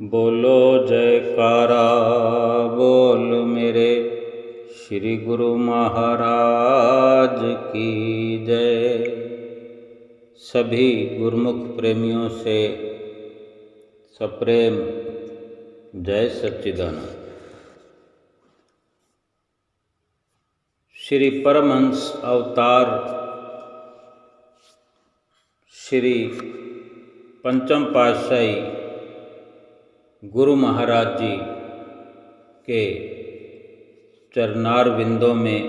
बोलो जयकारा बोल मेरे श्री गुरु महाराज की जय। सभी गुरुमुख प्रेमियों से सप्रेम जय सच्चिदानंद। श्री परमहंस अवतार श्री पंचम पातशाही गुरु महाराज जी के चरणार विंदों में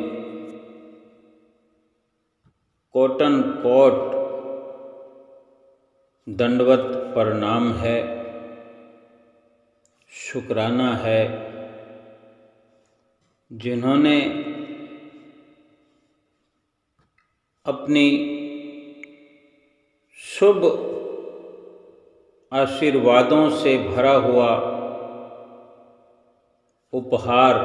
कोटन कोट दंडवत प्रणाम है, शुक्राना है, जिन्होंने अपनी शुभ आशीर्वादों से भरा हुआ उपहार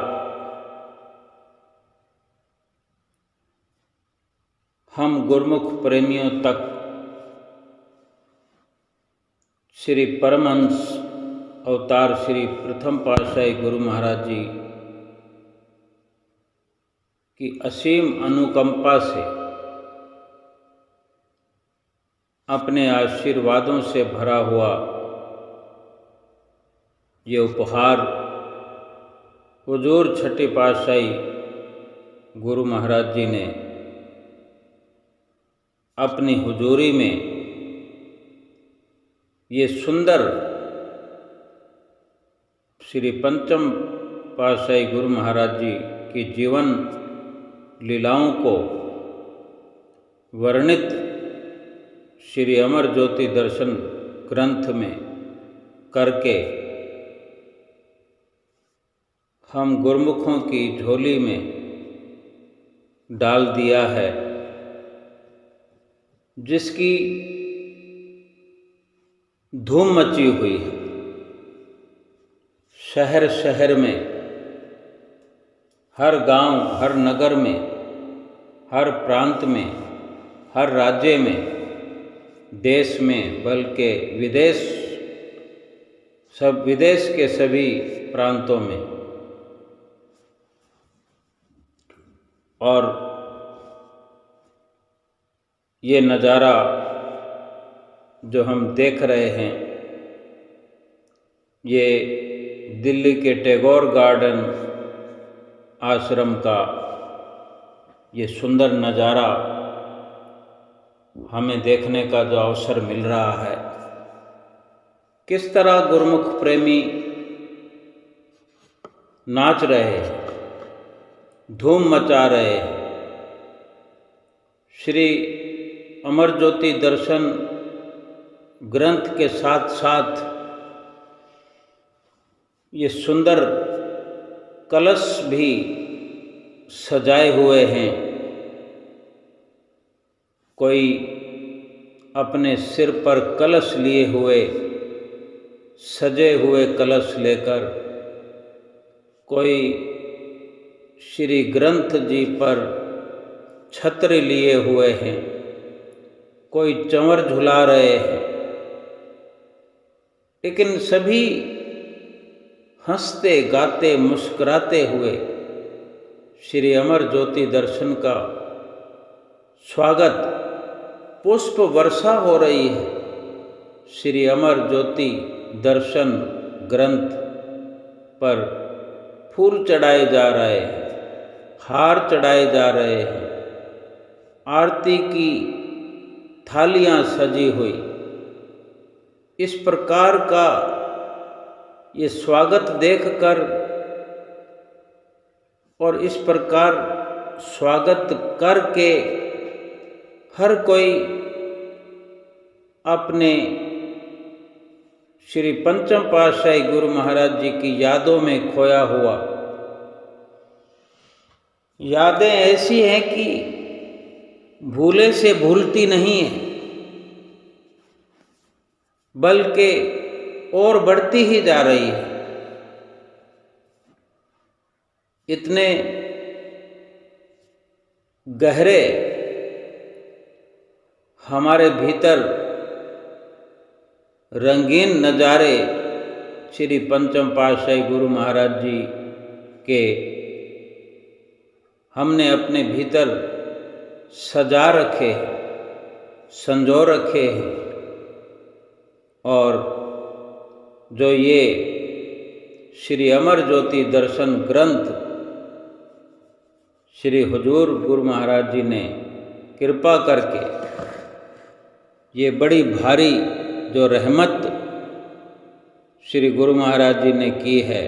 हम गुरुमुख प्रेमियों तक श्री परमहंस अवतार श्री प्रथम पातशाही गुरु महाराज जी की असीम अनुकंपा से अपने आशीर्वादों से भरा हुआ ये उपहार हुजूर छठे पातशाही गुरु महाराज जी ने अपनी हुजूरी में ये सुंदर श्री पंचम पातशाही गुरु महाराज जी की जीवन लीलाओं को वर्णित श्री अमर ज्योति दर्शन ग्रंथ में करके हम गुरुमुखों की झोली में डाल दिया है, जिसकी धूम मची हुई है। शहर शहर में, हर गांव, हर नगर में, हर प्रांत में, हर राज्य में, देश में, बल्कि विदेश के सभी प्रांतों में, और ये नज़ारा जो हम देख रहे हैं, ये दिल्ली के टैगोर गार्डन आश्रम का ये सुंदर नज़ारा हमें देखने का जो अवसर मिल रहा है। किस तरह गुरुमुख प्रेमी नाच रहे हैं, धूम मचा रहे हैं। श्री अमर ज्योति दर्शन ग्रंथ के साथ साथ ये सुंदर कलश भी सजाए हुए हैं। कोई अपने सिर पर कलश लिए हुए, सजे हुए कलश लेकर, कोई श्री ग्रंथ जी पर छत्र लिए हुए हैं, कोई चंवर झुला रहे हैं, लेकिन सभी हंसते गाते मुस्कुराते हुए श्री अमर ज्योति दर्शन का स्वागत, पुष्प वर्षा हो रही है। श्री अमर ज्योति दर्शन ग्रंथ पर फूल चढ़ाए जा रहे हैं, हार चढ़ाए जा रहे हैं, आरती की थालियां सजी हुई। इस प्रकार का ये स्वागत देखकर और इस प्रकार स्वागत करके हर कोई अपने श्री पंचम पातशाही गुरु महाराज जी की यादों में खोया हुआ। यादें ऐसी हैं कि भूले से भूलती नहीं है, बल्कि और बढ़ती ही जा रही है। इतने गहरे हमारे भीतर रंगीन नज़ारे श्री पंचम पातशाही गुरु महाराज जी के हमने अपने भीतर सजा रखे, संजो रखे हैं। और जो ये श्री अमर ज्योति दर्शन ग्रंथ श्री हुजूर गुरु महाराज जी ने कृपा करके ये बड़ी भारी जो रहमत श्री गुरु महाराज जी ने की है,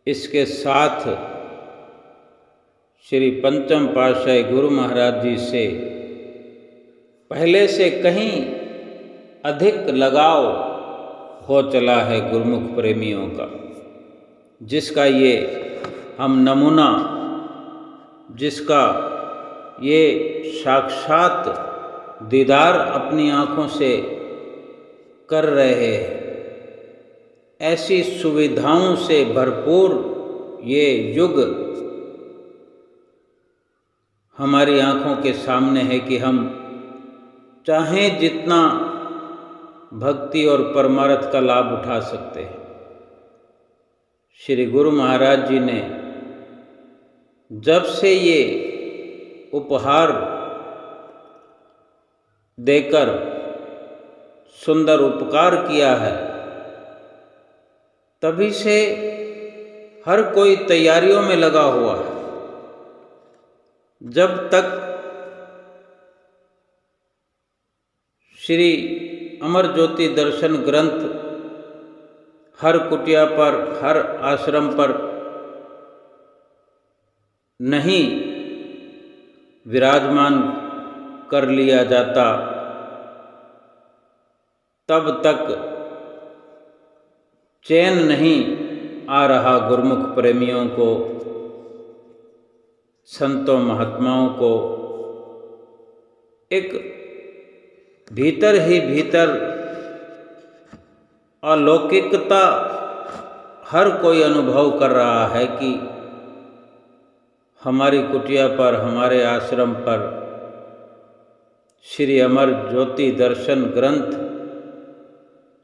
इसके साथ श्री पंचम पातशाही गुरु महाराज जी से पहले से कहीं अधिक लगाव हो चला है गुरुमुख प्रेमियों का, जिसका ये हम नमूना, जिसका ये साक्षात दीदार अपनी आँखों से कर रहे हैं। ऐसी सुविधाओं से भरपूर ये युग हमारी आँखों के सामने है कि हम चाहें जितना भक्ति और परमार्थ का लाभ उठा सकते हैं। श्री गुरु महाराज जी ने जब से ये उपहार देकर सुंदर उपकार किया है, तभी से हर कोई तैयारियों में लगा हुआ है। जब तक श्री अमर ज्योति दर्शन ग्रंथ हर कुटिया पर, हर आश्रम पर नहीं विराजमान कर लिया जाता, तब तक चैन नहीं आ रहा गुरुमुख प्रेमियों को, संतों महात्माओं को। एक भीतर ही भीतर अलौकिकता हर कोई अनुभव कर रहा है कि हमारी कुटिया पर, हमारे आश्रम पर श्री अमर ज्योति दर्शन ग्रंथ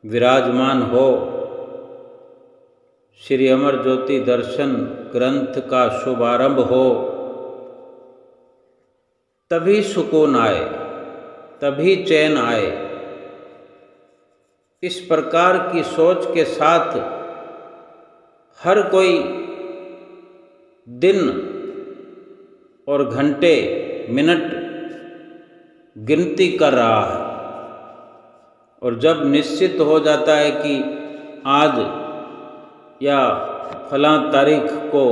विराजमान हो। श्री अमर ज्योति दर्शन ग्रंथ का शुभारंभ हो, तभी सुकून आए, तभी चैन आए। इस प्रकार की सोच के साथ हर कोई दिन और घंटे, मिनट गिनती कर रहा है। और जब निश्चित हो जाता है कि आज या फलां तारीख को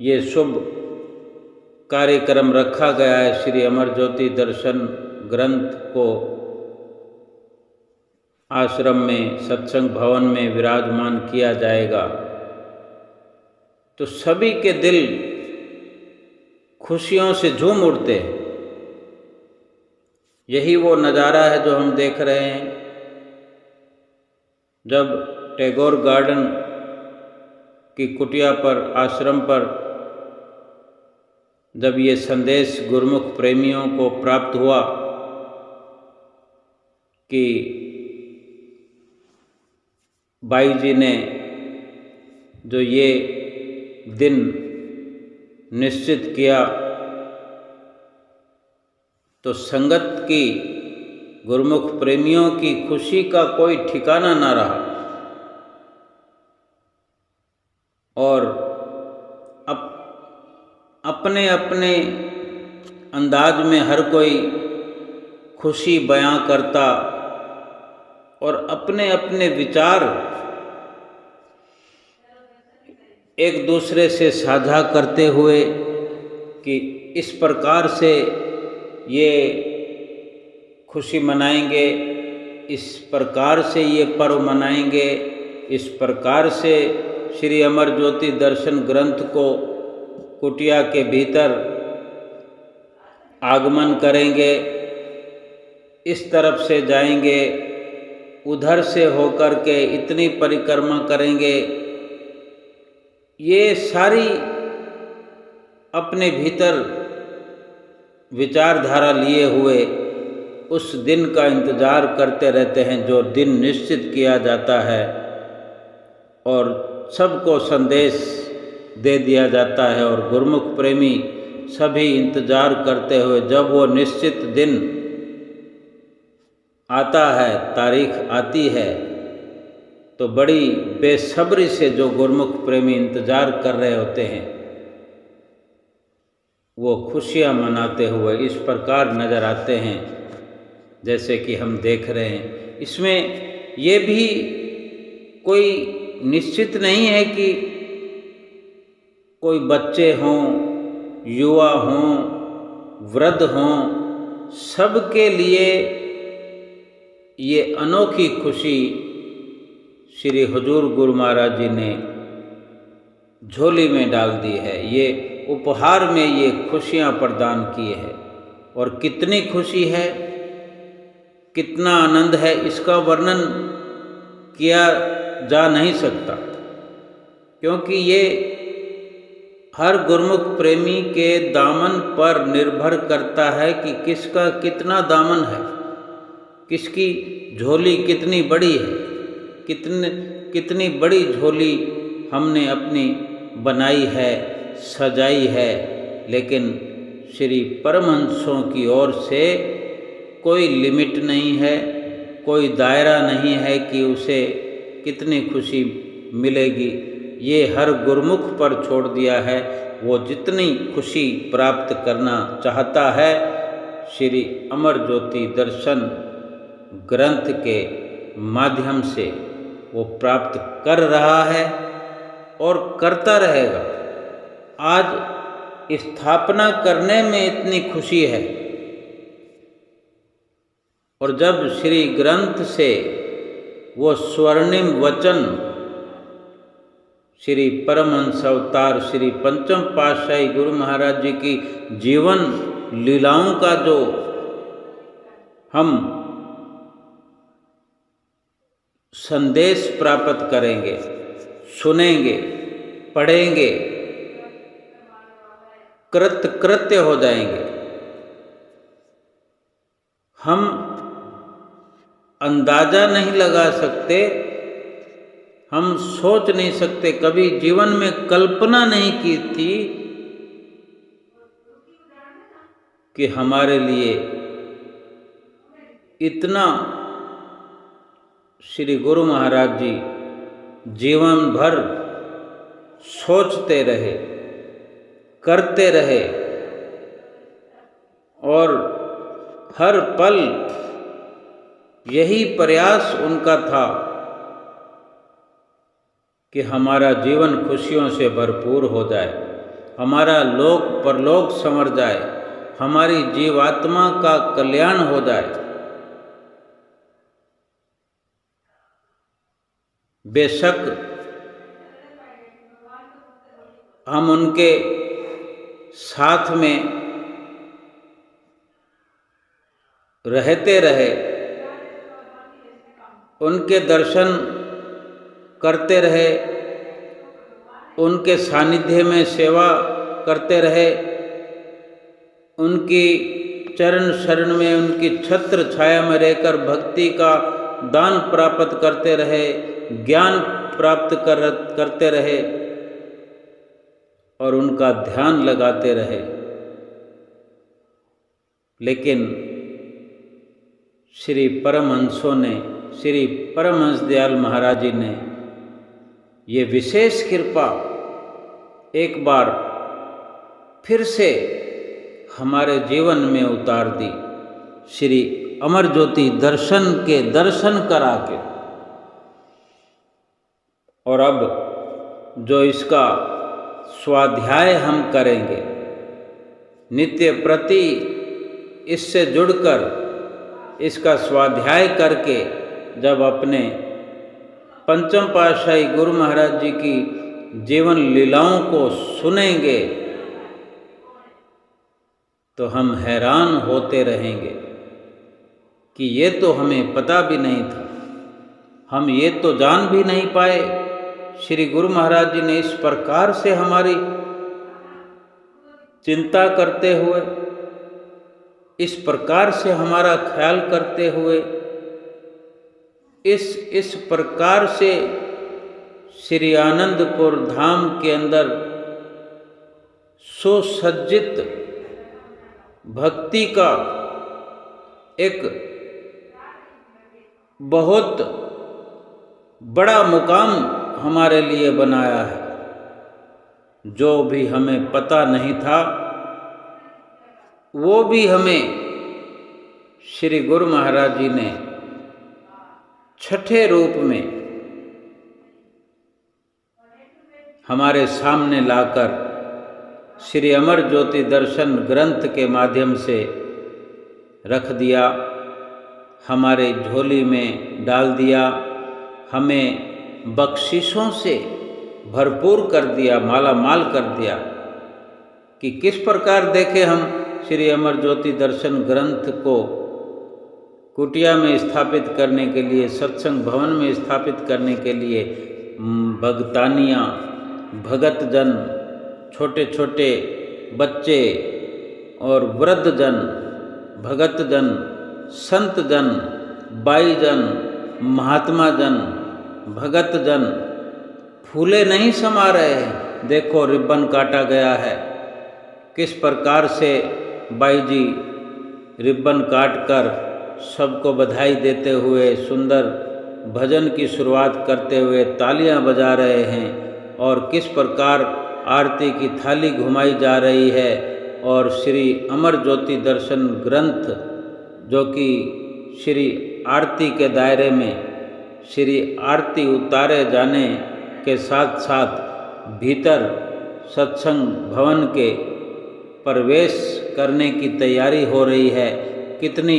ये शुभ कार्यक्रम रखा गया है, श्री अमर ज्योति दर्शन ग्रंथ को आश्रम में, सत्संग भवन में विराजमान किया जाएगा, तो सभी के दिल खुशियों से झूम उठते हैं। यही वो नज़ारा है जो हम देख रहे हैं। जब टैगोर गार्डन की कुटिया पर, आश्रम पर जब ये संदेश गुरुमुख प्रेमियों को प्राप्त हुआ कि बाई जी ने जो ये दिन निश्चित किया, तो संगत की, गुरुमुख प्रेमियों की खुशी का कोई ठिकाना ना रहा। और अपने अपने अंदाज में हर कोई खुशी बयां करता और अपने अपने विचार एक दूसरे से साझा करते हुए कि इस प्रकार से ये खुशी मनाएंगे, इस प्रकार से ये पर्व मनाएंगे, इस प्रकार से श्री अमर ज्योति दर्शन ग्रंथ को कुटिया के भीतर आगमन करेंगे, इस तरफ से जाएंगे, उधर से होकर के इतनी परिक्रमा करेंगे। ये सारी अपने भीतर विचारधारा लिए हुए उस दिन का इंतज़ार करते रहते हैं जो दिन निश्चित किया जाता है और सबको संदेश दे दिया जाता है। और गुरुमुख प्रेमी सभी इंतज़ार करते हुए जब वो निश्चित दिन आता है, तारीख आती है, तो बड़ी बेसब्री से जो गुरुमुख प्रेमी इंतज़ार कर रहे होते हैं वो खुशियाँ मनाते हुए इस प्रकार नज़र आते हैं जैसे कि हम देख रहे हैं। इसमें ये भी कोई निश्चित नहीं है कि कोई बच्चे हों, युवा हों, वृद्ध हों, सबके लिए ये अनोखी खुशी श्री हुजूर गुरु महाराज जी ने झोली में डाल दी है। ये उपहार में ये खुशियाँ प्रदान की है और कितनी खुशी है, कितना आनंद है, इसका वर्णन किया जा नहीं सकता, क्योंकि ये हर गुरुमुख प्रेमी के दामन पर निर्भर करता है कि किसका कितना दामन है, किसकी झोली कितनी बड़ी है, कितनी बड़ी झोली हमने अपनी बनाई है, सजाई है। लेकिन श्री परमहंसों की ओर से कोई लिमिट नहीं है, कोई दायरा नहीं है कि उसे कितनी खुशी मिलेगी। ये हर गुरुमुख पर छोड़ दिया है। वो जितनी खुशी प्राप्त करना चाहता है श्री अमर ज्योति दर्शन ग्रंथ के माध्यम से वो प्राप्त कर रहा है और करता रहेगा। आज स्थापना करने में इतनी खुशी है और जब श्री ग्रंथ से वो स्वर्णिम वचन श्री परमहंस अवतार श्री पंचम पातशाही गुरु महाराज जी की जीवन लीलाओं का जो हम संदेश प्राप्त करेंगे, सुनेंगे, पढ़ेंगे, कृत्य हो जाएंगे। हम अंदाजा नहीं लगा सकते, हम सोच नहीं सकते, कभी जीवन में कल्पना नहीं की थी कि हमारे लिए इतना श्री गुरु महाराज जी जीवन भर सोचते रहे, करते रहे और हर पल यही प्रयास उनका था कि हमारा जीवन खुशियों से भरपूर हो जाए, हमारा लोक परलोक संवर जाए, हमारी जीवात्मा का कल्याण हो जाए। बेशक हम उनके साथ में रहते रहे, उनके दर्शन करते रहे, उनके सानिध्य में सेवा करते रहे, उनकी चरण शरण में, उनकी छत्र छाया में रहकर भक्ति का दान प्राप्त करते रहे, ज्ञान प्राप्त करते रहे और उनका ध्यान लगाते रहे। लेकिन श्री परमहंसों ने, श्री परमहंस दयाल महाराज जी ने ये विशेष कृपा एक बार फिर से हमारे जीवन में उतार दी, श्री अमर ज्योति दर्शन के दर्शन करा के। और अब जो इसका स्वाध्याय हम करेंगे, नित्य प्रति इससे जुड़कर इसका स्वाध्याय करके जब अपने पंचम पातशाही गुरु महाराज जी की जीवन लीलाओं को सुनेंगे तो हम हैरान होते रहेंगे कि ये तो हमें पता भी नहीं था, हम ये तो जान भी नहीं पाए। श्री गुरु महाराज जी ने इस प्रकार से हमारी चिंता करते हुए, इस प्रकार से हमारा ख्याल करते हुए इस प्रकार से श्री आनंदपुर धाम के अंदर सुसज्जित भक्ति का एक बहुत बड़ा मुकाम हमारे लिए बनाया है। जो भी हमें पता नहीं था वो भी हमें श्री गुरु महाराज जी ने छठे रूप में हमारे सामने लाकर श्री अमर ज्योति दर्शन ग्रंथ के माध्यम से रख दिया, हमारे झोली में डाल दिया, हमें बख्शिशों से भरपूर कर दिया, माला माल कर दिया कि किस प्रकार देखे हम श्री अमर ज्योति दर्शन ग्रंथ को कुटिया में स्थापित करने के लिए, सत्संग भवन में स्थापित करने के लिए भगतानियाँ, भगतजन, छोटे छोटे बच्चे और वृद्धजन, भगतजन, संतजन, बाईजन, महात्माजन, भगतजन फूले नहीं समा रहे हैं। देखो रिबन काटा गया है, किस प्रकार से बाई जी रिबन काट कर सबको बधाई देते हुए सुंदर भजन की शुरुआत करते हुए तालियां बजा रहे हैं और किस प्रकार आरती की थाली घुमाई जा रही है और श्री अमर ज्योति दर्शन ग्रंथ जो कि श्री आरती के दायरे में श्री आरती उतारे जाने के साथ साथ भीतर सत्संग भवन के प्रवेश करने की तैयारी हो रही है। कितनी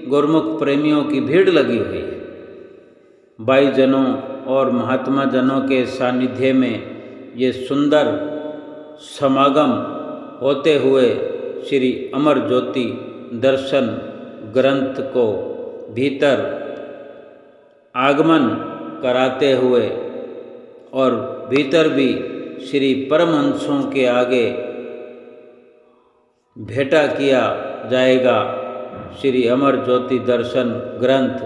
गुरमुख प्रेमियों की भीड़ लगी हुई है। बाई जनों और महात्मा जनों के सानिध्य में ये सुंदर समागम होते हुए श्री अमर ज्योति दर्शन ग्रंथ को भीतर आगमन कराते हुए और भीतर भी श्री परमहंसों के आगे भेंटा किया जाएगा। श्री अमर ज्योति दर्शन ग्रंथ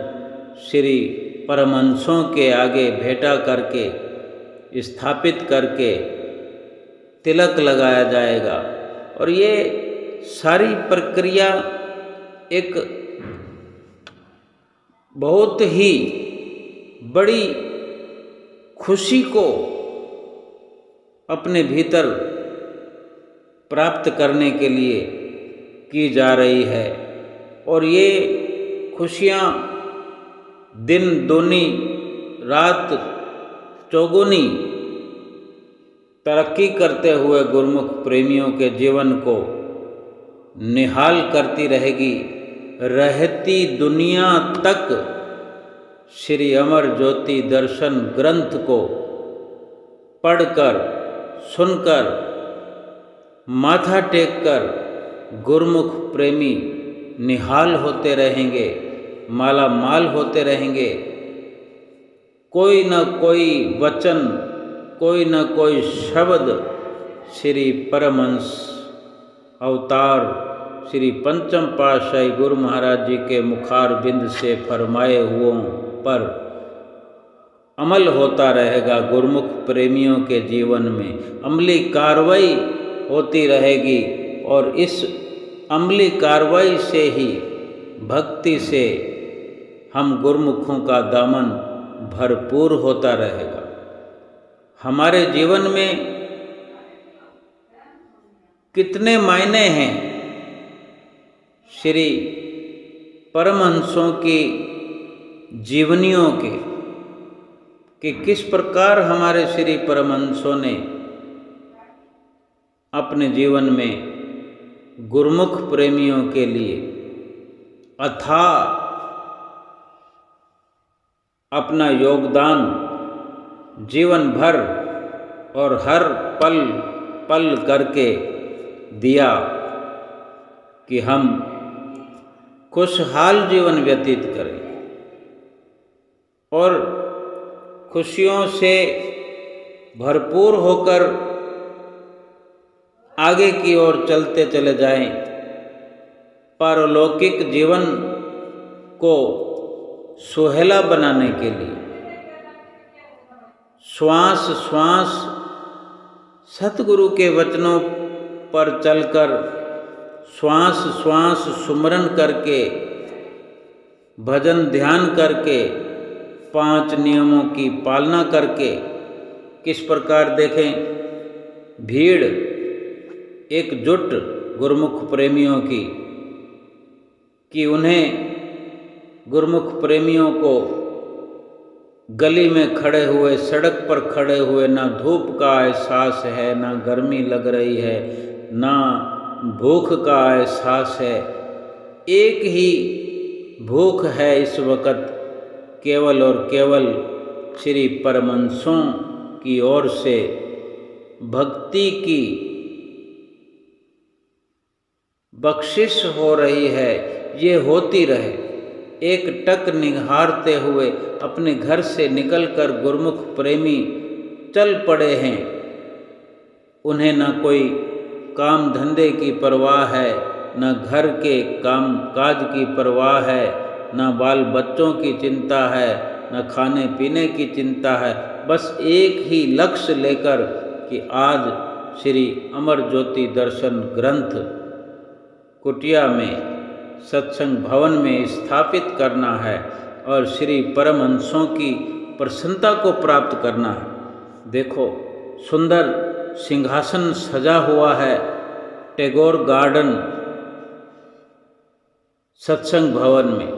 श्री परमहंसों के आगे भेंटा करके स्थापित करके तिलक लगाया जाएगा और ये सारी प्रक्रिया एक बहुत ही बड़ी खुशी को अपने भीतर प्राप्त करने के लिए की जा रही है और ये खुशियाँ दिन दूनी रात चौगुनी तरक्की करते हुए गुरमुख प्रेमियों के जीवन को निहाल करती रहेगी। रहती दुनिया तक श्री अमर ज्योति दर्शन ग्रंथ को पढ़कर सुनकर माथा टेककर गुरमुख प्रेमी निहाल होते रहेंगे, माला माल होते रहेंगे। कोई न कोई वचन, कोई न कोई शब्द श्री परमहंस अवतार श्री पंचम पातशाही गुरु महाराज जी के मुखार बिंद से फरमाए हुओं पर अमल होता रहेगा। गुरमुख प्रेमियों के जीवन में अमली कार्रवाई होती रहेगी और इस अमली कार्रवाई से ही भक्ति से हम गुरमुखों का दामन भरपूर होता रहेगा। हमारे जीवन में कितने मायने हैं श्री परमहंसों की जीवनियों के कि किस प्रकार हमारे श्री परमहंसों ने अपने जीवन में गुरमुख प्रेमियों के लिए अथाह अपना योगदान जीवन भर और हर पल पल करके दिया कि हम खुशहाल जीवन व्यतीत करें और खुशियों से भरपूर होकर आगे की ओर चलते चले जाएं पारलौकिक जीवन को सुहेला बनाने के लिए श्वास श्वास सतगुरु के वचनों पर चलकर श्वास श्वास सुमरन करके भजन ध्यान करके 5 नियमों की पालना करके किस प्रकार देखें भीड़ एकजुट गुरुमुख प्रेमियों की कि उन्हें गुरुमुख प्रेमियों को गली में खड़े हुए सड़क पर खड़े हुए ना धूप का एहसास है, ना गर्मी लग रही है, ना भूख का एहसास है। एक ही भूख है इस वक्त केवल और केवल श्री परमहंसों की ओर से भक्ति की बख्शिश हो रही है। ये होती रहे। एक टक निहारते हुए अपने घर से निकलकर गुरुमुख प्रेमी चल पड़े हैं। उन्हें न कोई काम धंधे की परवाह है, न घर के काम काज की परवाह है, न बाल बच्चों की चिंता है, न खाने पीने की चिंता है। बस एक ही लक्ष्य लेकर कि आज श्री अमर ज्योति दर्शन ग्रंथ कुटिया में सत्संग भवन में स्थापित करना है और श्री परमहंसों की प्रसन्नता को प्राप्त करना है। देखो सुंदर सिंहासन सजा हुआ है टैगोर गार्डन सत्संग भवन में।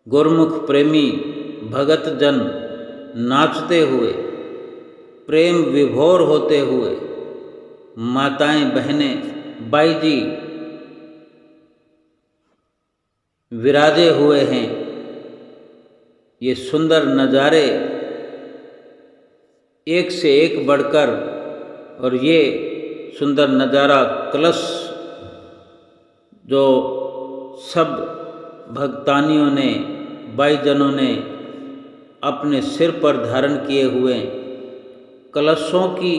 गुरुमुख प्रेमी भगत जन नाचते हुए प्रेम विभोर होते हुए, माताएं बहनें बाई जी विराजे हुए हैं। ये सुंदर नज़ारे एक से एक बढ़कर, और ये सुंदर नज़ारा कलश जो सब भक्तानियों ने भाईजनों ने अपने सिर पर धारण किए हुए कलशों की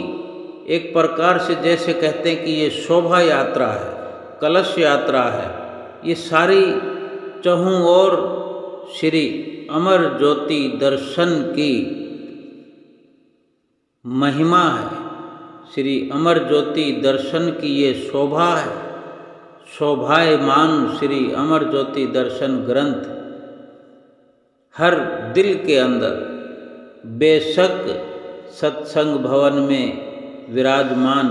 एक प्रकार से जैसे कहते हैं कि ये शोभा यात्रा है, कलश यात्रा है। ये सारी चहुं और श्री अमर ज्योति दर्शन की महिमा है। श्री अमर ज्योति दर्शन की ये शोभा है। शोभायमान श्री अमर ज्योति दर्शन ग्रंथ हर दिल के अंदर बेशक सत्संग भवन में विराजमान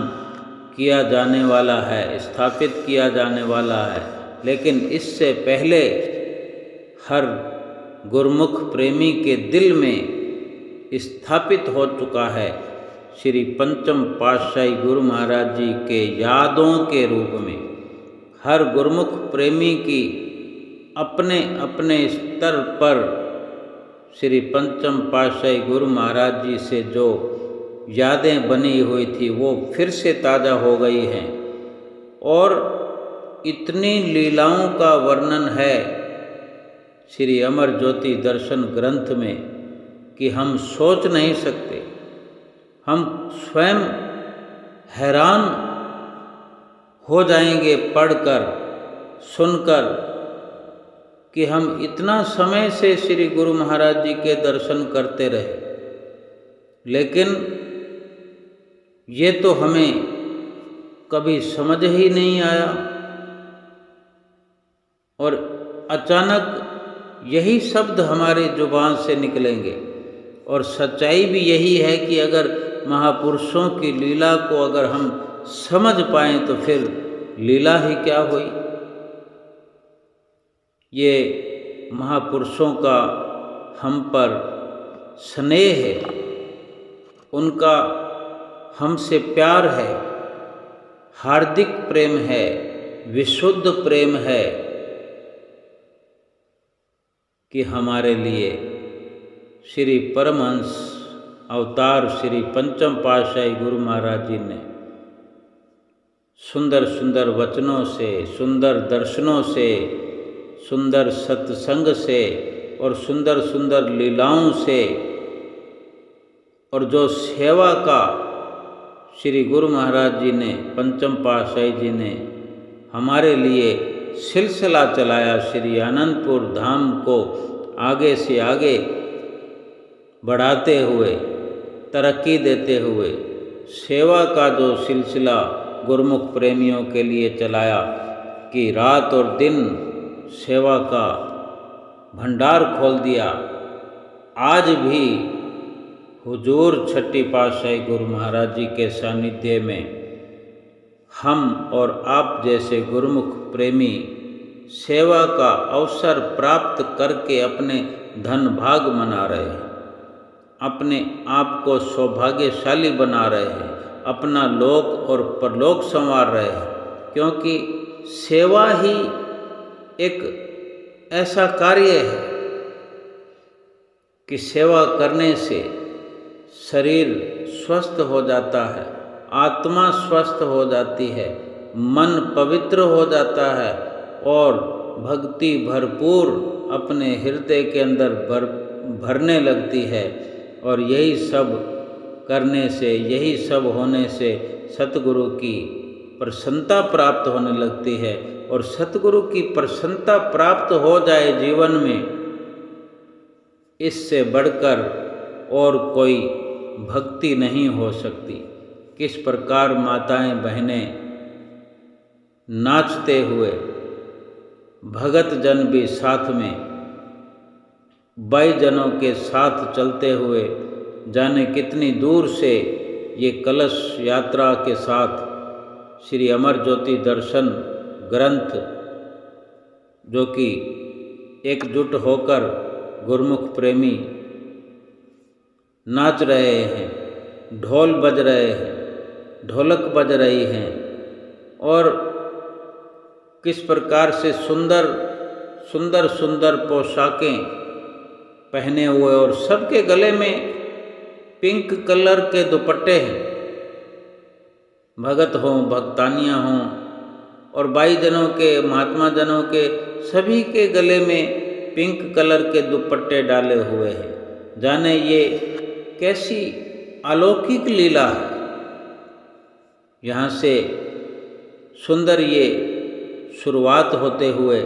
किया जाने वाला है, स्थापित किया जाने वाला है। लेकिन इससे पहले हर गुरुमुख प्रेमी के दिल में स्थापित हो चुका है श्री पंचम पातशाही गुरु महाराज जी के यादों के रूप में। हर गुरुमुख प्रेमी की अपने अपने स्तर पर श्री पंचम पातशाही गुरु महाराज जी से जो यादें बनी हुई थी वो फिर से ताज़ा हो गई हैं। और इतनी लीलाओं का वर्णन है श्री अमर ज्योति दर्शन ग्रंथ में कि हम सोच नहीं सकते। हम स्वयं हैरान हो जाएंगे पढ़कर सुनकर कि हम इतना समय से श्री गुरु महाराज जी के दर्शन करते रहे, लेकिन ये तो हमें कभी समझ ही नहीं आया। और अचानक यही शब्द हमारे जुबान से निकलेंगे। और सच्चाई भी यही है कि अगर महापुरुषों की लीला को अगर हम समझ पाएं तो फिर लीला ही क्या हुई। ये महापुरुषों का हम पर स्नेह है, उनका हमसे प्यार है, हार्दिक प्रेम है, विशुद्ध प्रेम है कि हमारे लिए श्री परमहंस अवतार श्री पंचम पातशाही गुरु महाराज जी ने सुंदर सुंदर वचनों से, सुंदर दर्शनों से, सुंदर सत्संग से और सुंदर सुंदर लीलाओं से और जो सेवा का श्री गुरु महाराज जी ने, पंचम पातशाही जी ने हमारे लिए सिलसिला चलाया। श्री आनंदपुर धाम को आगे से आगे बढ़ाते हुए, तरक्की देते हुए सेवा का जो सिलसिला गुरुमुख प्रेमियों के लिए चलाया कि रात और दिन सेवा का भंडार खोल दिया। आज भी हुजूर छठी पातशाही गुरु महाराज जी के सानिध्य में हम और आप जैसे गुरुमुख प्रेमी सेवा का अवसर प्राप्त करके अपने धन भाग मना रहे हैं, अपने आप को सौभाग्यशाली बना रहे हैं, अपना लोक और परलोक संवार रहे हैं। क्योंकि सेवा ही एक ऐसा कार्य है कि सेवा करने से शरीर स्वस्थ हो जाता है, आत्मा स्वस्थ हो जाती है, मन पवित्र हो जाता है और भक्ति भरपूर अपने हृदय के अंदर भरने लगती है। और यही सब करने से, यही सब होने से सतगुरु की प्रसन्नता प्राप्त होने लगती है। और सतगुरु की प्रसन्नता प्राप्त हो जाए जीवन में, इससे बढ़कर और कोई भक्ति नहीं हो सकती। किस प्रकार माताएं बहनें नाचते हुए, भगत जन भी साथ में, बाई जनों के साथ चलते हुए, जाने कितनी दूर से ये कलश यात्रा के साथ श्री अमर ज्योति दर्शन ग्रंथ, जो कि एकजुट होकर गुरुमुख प्रेमी नाच रहे हैं, ढोल बज रहे हैं, ढोलक बज रही हैं और किस प्रकार से सुंदर सुंदर सुंदर पोशाकें पहने हुए और सबके गले में पिंक कलर के दुपट्टे हैं। भगत हों, भक्तानियाँ हों और बाई जनों के, महात्मा जनों के, सभी के गले में पिंक कलर के दुपट्टे डाले हुए हैं। जाने ये कैसी अलौकिक लीला है। यहाँ से सुंदर ये शुरुआत होते हुए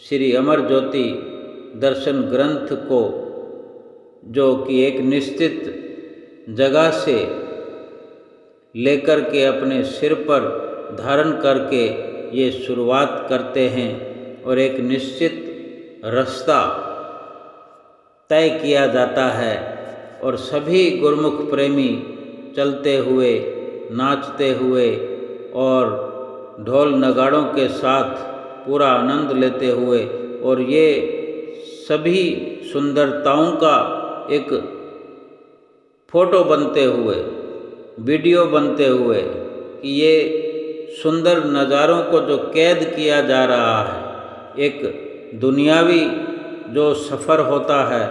श्री अमर ज्योति दर्शन ग्रंथ को, जो कि एक निश्चित जगह से लेकर के अपने सिर पर धारण करके ये शुरुआत करते हैं और एक निश्चित रास्ता तय किया जाता है और सभी गुरुमुख प्रेमी चलते हुए, नाचते हुए और ढोल नगाड़ों के साथ पूरा आनंद लेते हुए और ये सभी सुंदरताओं का एक फोटो बनते हुए, वीडियो बनते हुए कि ये सुंदर नज़ारों को जो कैद किया जा रहा है, एक दुनियावी जो सफ़र होता है,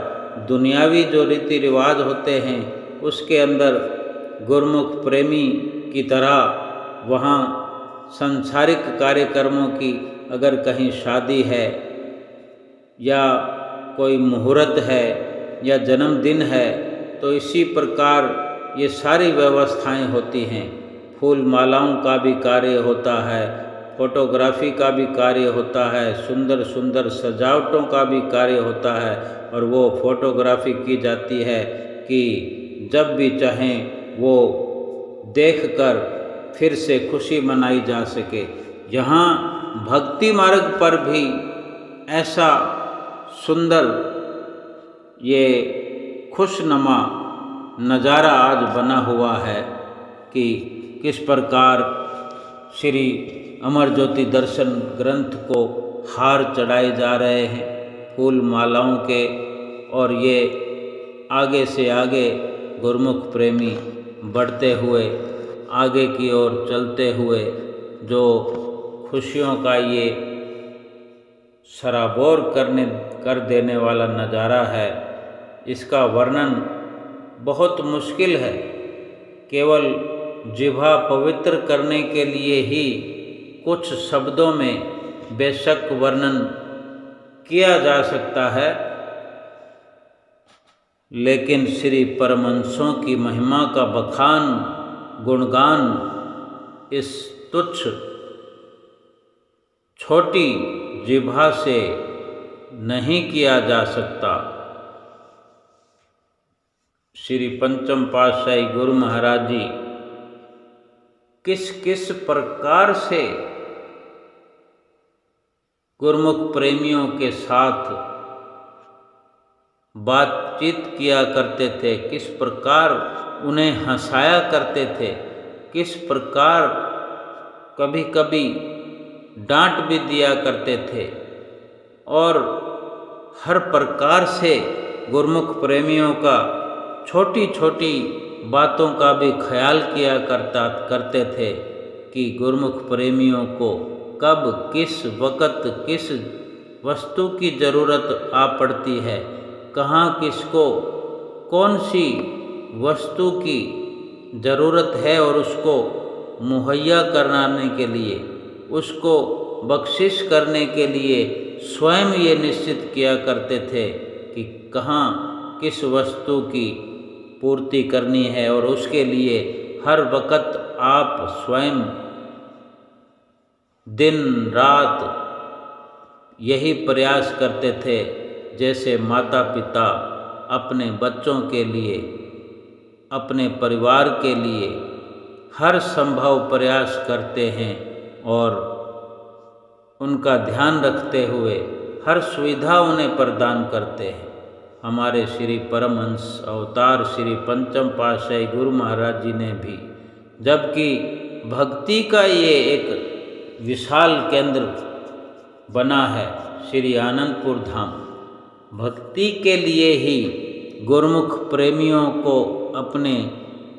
दुनियावी जो रीति रिवाज होते हैं, उसके अंदर गुरुमुख प्रेमी की तरह वहाँ सांसारिक कार्यक्रमों की, अगर कहीं शादी है या कोई मुहूर्त है या जन्मदिन है, तो इसी प्रकार ये सारी व्यवस्थाएं होती हैं। फूल मालाओं का भी कार्य होता है, फोटोग्राफी का भी कार्य होता है, सुंदर सुंदर सजावटों का भी कार्य होता है और वो फोटोग्राफी की जाती है कि जब भी चाहें वो देखकर फिर से खुशी मनाई जा सके। यहाँ भक्ति मार्ग पर भी ऐसा सुंदर ये खुशनुमा नज़ारा आज बना हुआ है कि किस प्रकार श्री अमर ज्योति दर्शन ग्रंथ को हार चढ़ाए जा रहे हैं फूल मालाओं के, और ये आगे से आगे गुरुमुख प्रेमी बढ़ते हुए, आगे की ओर चलते हुए जो खुशियों का ये सराबोर कर देने वाला नज़ारा है, इसका वर्णन बहुत मुश्किल है। केवल जिह्वा पवित्र करने के लिए ही कुछ शब्दों में बेशक वर्णन किया जा सकता है, लेकिन श्री परमहंसों की महिमा का बखान, गुणगान इस तुच्छ छोटी जिह्वा से नहीं किया जा सकता। श्री पंचम पातशाही गुरु महाराज जी किस किस प्रकार से गुरुमुख प्रेमियों के साथ बातचीत किया करते थे, किस प्रकार उन्हें हंसाया करते थे, किस प्रकार कभी कभी डांट भी दिया करते थे और हर प्रकार से गुरुमुख प्रेमियों का छोटी छोटी बातों का भी ख्याल किया करते थे कि गुरुमुख प्रेमियों को कब किस वक़्त किस वस्तु की ज़रूरत आ पड़ती है, कहाँ किसको कौन सी वस्तु की ज़रूरत है और उसको मुहैया कराने के लिए, उसको बख्शिश करने के लिए स्वयं ये निश्चित किया करते थे कि कहाँ किस वस्तु की पूर्ति करनी है और उसके लिए हर वक़्त आप स्वयं दिन रात यही प्रयास करते थे जैसे माता पिता अपने बच्चों के लिए, अपने परिवार के लिए हर संभव प्रयास करते हैं और उनका ध्यान रखते हुए हर सुविधा उन्हें प्रदान करते हैं। हमारे श्री परमहंस अवतार श्री पंचम पातशाही गुरु महाराज जी ने भी, जबकि भक्ति का ये एक विशाल केंद्र बना है श्री आनंदपुर धाम, भक्ति के लिए ही गुरुमुख प्रेमियों को अपने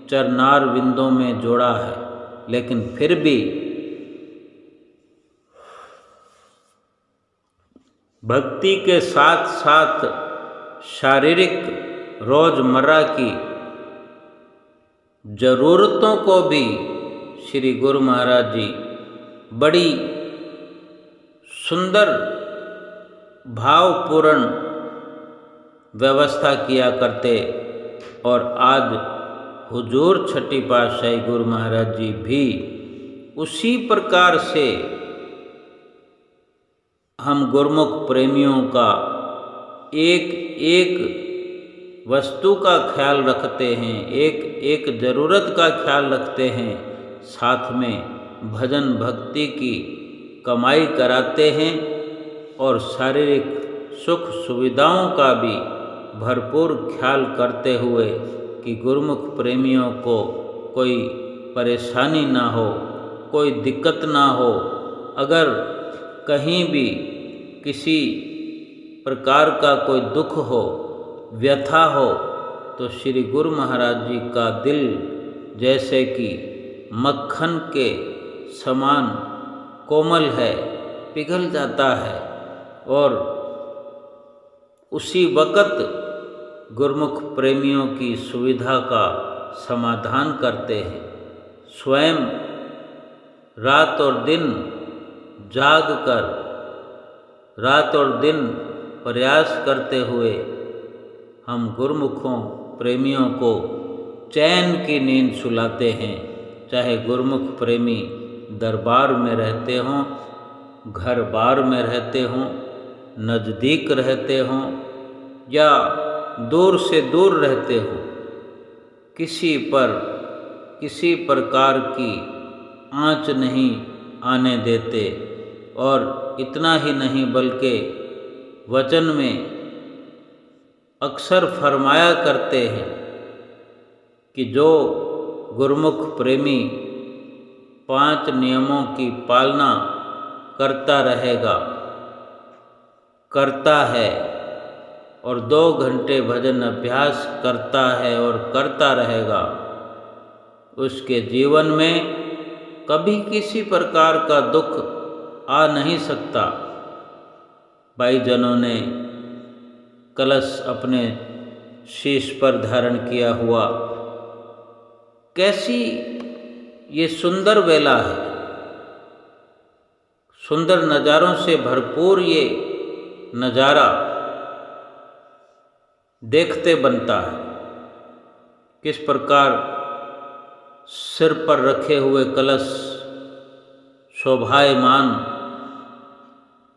चरणार विंदों में जोड़ा है, लेकिन फिर भी भक्ति के साथ साथ शारीरिक रोजमर्रा की ज़रूरतों को भी श्री गुरु महाराज जी बड़ी सुंदर भावपूर्ण व्यवस्था किया करते और आज हुजूर छठी पातशाही गुरु महाराज जी भी उसी प्रकार से हम गुरुमुख प्रेमियों का एक एक वस्तु का ख्याल रखते हैं, एक एक ज़रूरत का ख्याल रखते हैं, साथ में भजन भक्ति की कमाई कराते हैं और शारीरिक सुख सुविधाओं का भी भरपूर ख्याल करते हुए कि गुरुमुख प्रेमियों को कोई परेशानी ना हो, कोई दिक्कत ना हो। अगर कहीं भी किसी प्रकार का कोई दुख हो, व्यथा हो, तो श्री गुरु महाराज जी का दिल जैसे कि मक्खन के समान कोमल है, पिघल जाता है और उसी वक़्त गुरुमुख प्रेमियों की सुविधा का समाधान करते हैं। स्वयं रात और दिन जाग कर, रात और दिन प्रयास करते हुए हम गुरुमुखों प्रेमियों को चैन की नींद सुलाते हैं, चाहे गुरुमुख प्रेमी दरबार में रहते हों, घर बार में रहते हों, नज़दीक रहते हों या दूर से दूर रहते हों, किसी पर किसी प्रकार की आँच नहीं आने देते। और इतना ही नहीं बल्कि वचन में अक्सर फरमाया करते हैं कि जो गुरुमुख प्रेमी 5 नियमों की पालना करता रहेगा, करता है और 2 घंटे भजन अभ्यास करता है और करता रहेगा, उसके जीवन में कभी किसी प्रकार का दुख आ नहीं सकता। भाईजनों ने कलश अपने शीश पर धारण किया हुआ, कैसी ये सुंदर वेला है, सुंदर नज़ारों से भरपूर ये नज़ारा देखते बनता है। किस प्रकार सिर पर रखे हुए कलश शोभायमान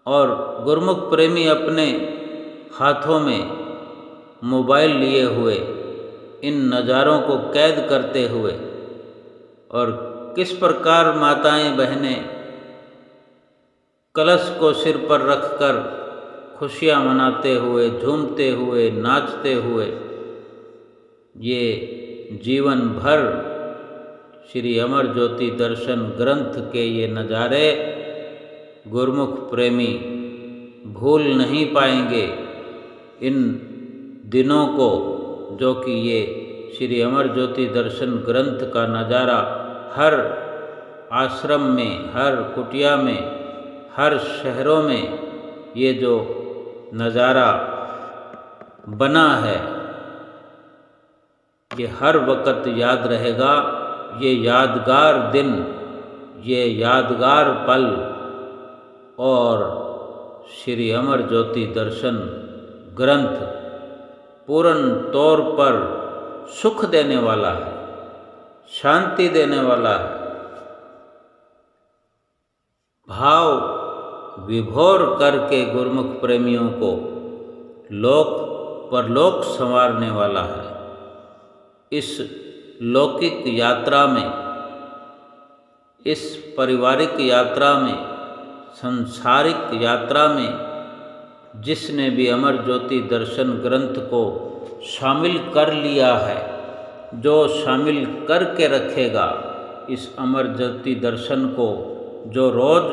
और गुरुमुख प्रेमी अपने हाथों में मोबाइल लिए हुए इन नज़ारों को कैद करते हुए और किस प्रकार माताएं बहनें कलश को सिर पर रखकर खुशियाँ मनाते हुए, झूमते हुए, नाचते हुए ये जीवन भर श्री अमर ज्योति दर्शन ग्रंथ के ये नज़ारे गुरुमुख प्रेमी भूल नहीं पाएंगे। इन दिनों को जो कि ये श्री अमर ज्योति दर्शन ग्रंथ का नज़ारा हर आश्रम में, हर कुटिया में, हर शहरों में ये जो नज़ारा बना है ये हर वक्त याद रहेगा। ये यादगार दिन, ये यादगार पल और श्री अमर ज्योति दर्शन ग्रंथ पूर्ण तौर पर सुख देने वाला है, शांति देने वाला है, भाव विभोर करके गुरुमुख प्रेमियों को लोक परलोक संवारने वाला है। इस लौकिक यात्रा में, इस पारिवारिक यात्रा में, संसारिक यात्रा में जिसने भी अमर ज्योति दर्शन ग्रंथ को शामिल कर लिया है, जो शामिल करके रखेगा इस अमर ज्योति दर्शन को, जो रोज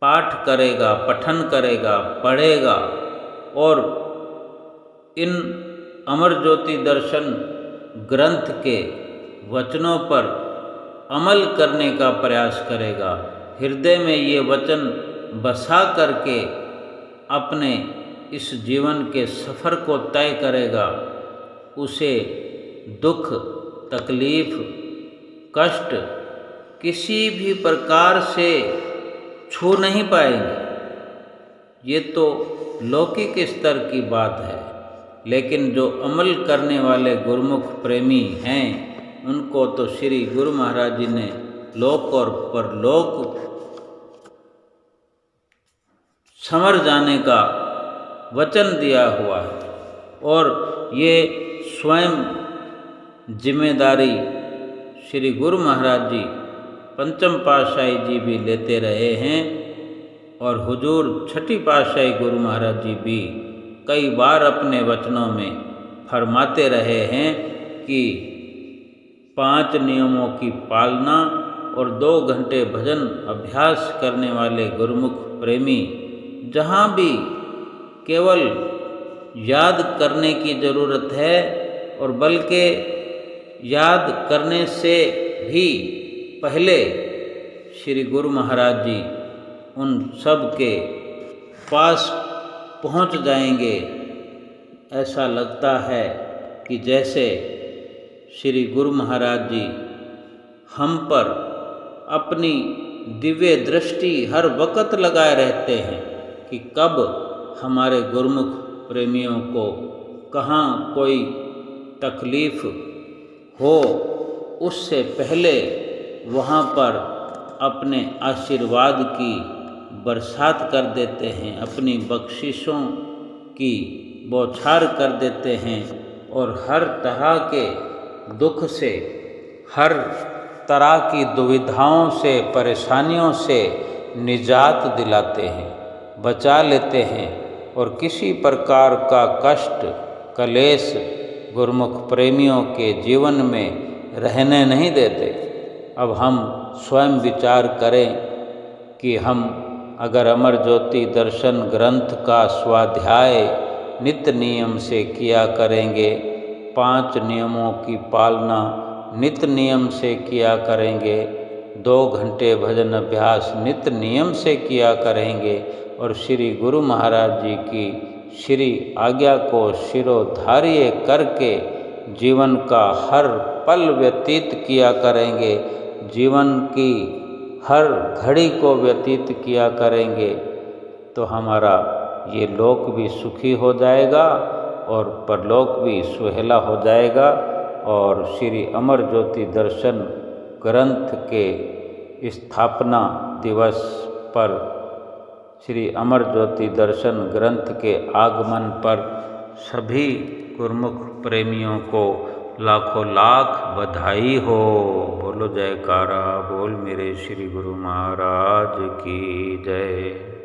पाठ करेगा, पठन करेगा, पढ़ेगा और इन अमर ज्योति दर्शन ग्रंथ के वचनों पर अमल करने का प्रयास करेगा, हृदय में ये वचन बसा करके अपने इस जीवन के सफ़र को तय करेगा, उसे दुख, तकलीफ़, कष्ट किसी भी प्रकार से छू नहीं पाएंगे। ये तो लौकिक स्तर की बात है, लेकिन जो अमल करने वाले गुरुमुख प्रेमी हैं उनको तो श्री गुरु महाराज जी ने लोक और परलोक संवर जाने का वचन दिया हुआ है और ये स्वयं जिम्मेदारी श्री गुरु महाराज जी पंचम पातशाही जी भी लेते रहे हैं और हुजूर छठी पातशाही गुरु महाराज जी भी कई बार अपने वचनों में फरमाते रहे हैं कि 5 नियमों की पालना और 2 घंटे भजन अभ्यास करने वाले गुरुमुख प्रेमी जहाँ भी केवल याद करने की ज़रूरत है और बल्कि याद करने से भी पहले श्री गुरु महाराज जी उन सब के पास पहुंच जाएंगे। ऐसा लगता है कि जैसे श्री गुरु महाराज जी हम पर अपनी दिव्य दृष्टि हर वक्त लगाए रहते हैं कि कब हमारे गुरुमुख प्रेमियों को कहाँ कोई तकलीफ़ हो, उससे पहले वहाँ पर अपने आशीर्वाद की बरसात कर देते हैं, अपनी बख्शिशों की बौछार कर देते हैं और हर तरह के दुख से, हर तरह की दुविधाओं से, परेशानियों से निजात दिलाते हैं, बचा लेते हैं और किसी प्रकार का कष्ट, कलेश गुरुमुख प्रेमियों के जीवन में रहने नहीं देते। अब हम स्वयं विचार करें कि हम अगर अमर ज्योति दर्शन ग्रंथ का स्वाध्याय नित्य नियम से किया करेंगे, 5 नियमों की पालना नित्य नियम से किया करेंगे, 2 घंटे भजन अभ्यास नित्य नियम से किया करेंगे और श्री गुरु महाराज जी की श्री आज्ञा को शिरोधार्य करके जीवन का हर पल व्यतीत किया करेंगे, जीवन की हर घड़ी को व्यतीत किया करेंगे, तो हमारा ये लोक भी सुखी हो जाएगा और परलोक भी सुहेला हो जाएगा। और श्री अमर ज्योति दर्शन ग्रंथ के स्थापना दिवस पर श्री अमर ज्योति दर्शन ग्रंथ के आगमन पर सभी गुरुमुख प्रेमियों को लाखों लाख बधाई हो। बोलो जयकारा बोल मेरे श्री गुरु महाराज की जय।